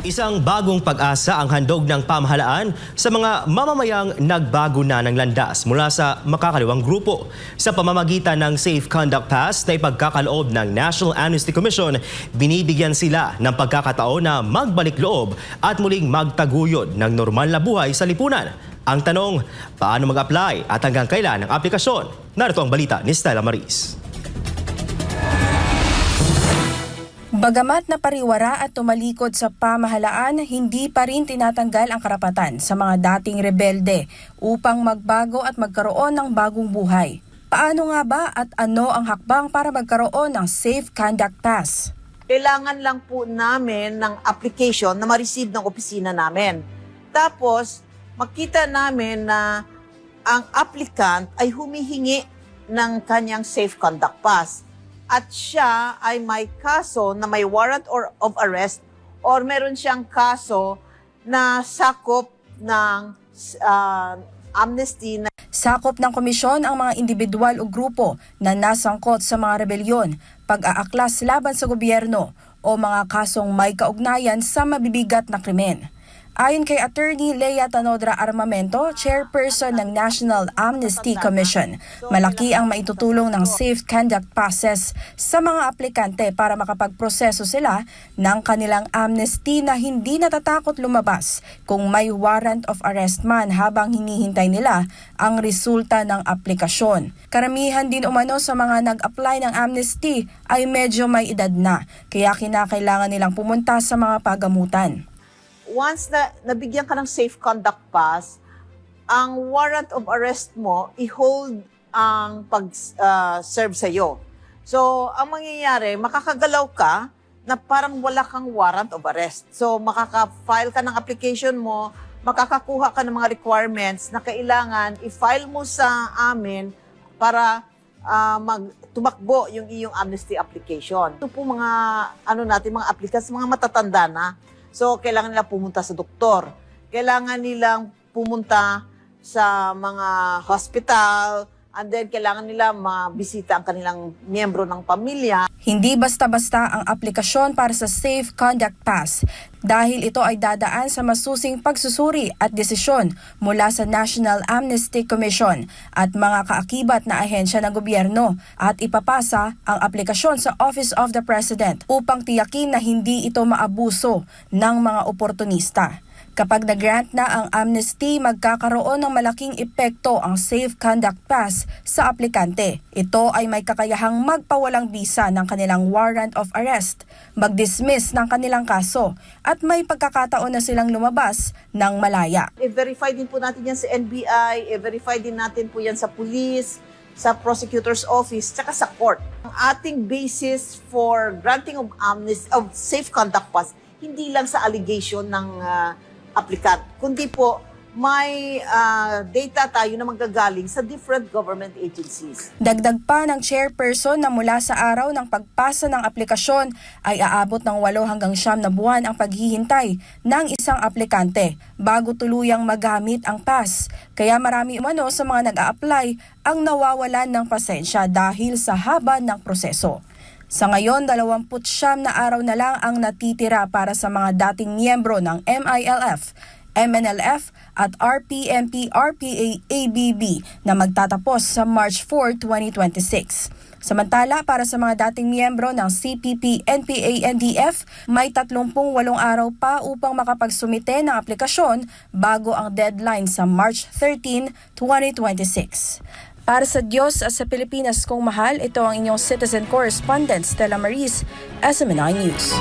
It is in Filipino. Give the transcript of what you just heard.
Isang bagong pag-asa ang handog ng pamahalaan sa mga mamamayang nagbago na ng landas mula sa makakaliwang grupo. Sa pamamagitan ng Safe Conduct Pass na ipagkakaloob ng National Amnesty Commission, binibigyan sila ng pagkakataon na magbalik loob at muling magtaguyod ng normal na buhay sa lipunan. Ang tanong, paano mag-apply at hanggang kailan ang aplikasyon? Narito ang balita ni Stella Maris. Bagamat napariwara at tumalikod sa pamahalaan, hindi pa rin tinatanggal ang karapatan sa mga dating rebelde upang magbago at magkaroon ng bagong buhay. Paano nga ba at ano ang hakbang para magkaroon ng Safe Conduct Pass? Kailangan lang po namin ng application na ma-receive ng opisina namin. Tapos, makita namin na ang applicant ay humihingi ng kanyang Safe Conduct Pass. At siya ay may kaso na may warrant of arrest or meron siyang kaso na sakop ng amnesty. Sakop ng komisyon ang mga individual o grupo na nasangkot sa mga rebelyon, pag-aaklas laban sa gobyerno o mga kasong may kaugnayan sa mabibigat na krimen. Ayon kay Attorney Lea Tanodra Armamento, chairperson ng National Amnesty Commission, malaki ang maitutulong ng Safe Conduct Passes sa mga aplikante para makapagproseso sila ng kanilang amnesty na hindi natatakot lumabas kung may warrant of arrest man habang hinihintay nila ang resulta ng aplikasyon. Karamihan din umano sa mga nag-apply ng amnesty ay medyo may edad na, kaya kinakailangan nilang pumunta sa mga pagamutan. Once na nabigyan ka ng Safe Conduct Pass, ang warrant of arrest mo, i-hold ang pag-serve sa'yo. So, ang mangyayari, makakagalaw ka na parang wala kang warrant of arrest. So, makaka-file ka ng application mo, makakakuha ka ng mga requirements na kailangan i-file mo sa amin para tumakbo yung iyong amnesty application. Ito po mga, mga applicants, mga matatanda na. So, kailangan nila pumunta sa doktor. Kailangan nilang pumunta sa mga hospital. And then, kailangan nila mabisita ang kanilang miyembro ng pamilya. Hindi basta-basta ang aplikasyon para sa Safe Conduct Pass dahil ito ay dadaan sa masusing pagsusuri at desisyon mula sa National Amnesty Commission at mga kaakibat na ahensya ng gobyerno at ipapasa ang aplikasyon sa Office of the President upang tiyakin na hindi ito maabuso ng mga oportunista. Kapag nag-grant na ang amnesty, magkakaroon ng malaking epekto ang Safe Conduct Pass sa aplikante. Ito ay may kakayahang magpawalang bisa ng kanilang warrant of arrest, mag-dismiss ng kanilang kaso, at may pagkakataon na silang lumabas ng malaya. I-verify din po natin yan sa NBI, i-verify din natin po yan sa police, sa prosecutor's office, tsaka sa court. Ang ating basis for granting of amnesty, of Safe Conduct Pass, hindi lang sa allegation ng applicant, kundi po may data tayo na manggagaling sa different government agencies. Dagdag pa ng chairperson na mula sa araw ng pagpasa ng aplikasyon ay aabot ng 8 hanggang 9 na buwan ang paghihintay ng isang aplikante bago tuluyang magamit ang pass. Kaya marami umano sa mga nag-a-apply ang nawawalan ng pasensya dahil sa haba ng proseso. Sa ngayon, 29 na araw na lang ang natitira para sa mga dating miyembro ng MILF, MNLF at RPMP-RPA-ABB na magtatapos sa March 4, 2026. Samantala, para sa mga dating miyembro ng CPP, NPA, NDF, may 38 araw pa upang makapagsumite ng aplikasyon bago ang deadline sa March 13, 2026. Para sa Diyos at sa Pilipinas kong mahal, ito ang inyong citizen correspondent Stella Maris, SMNI News.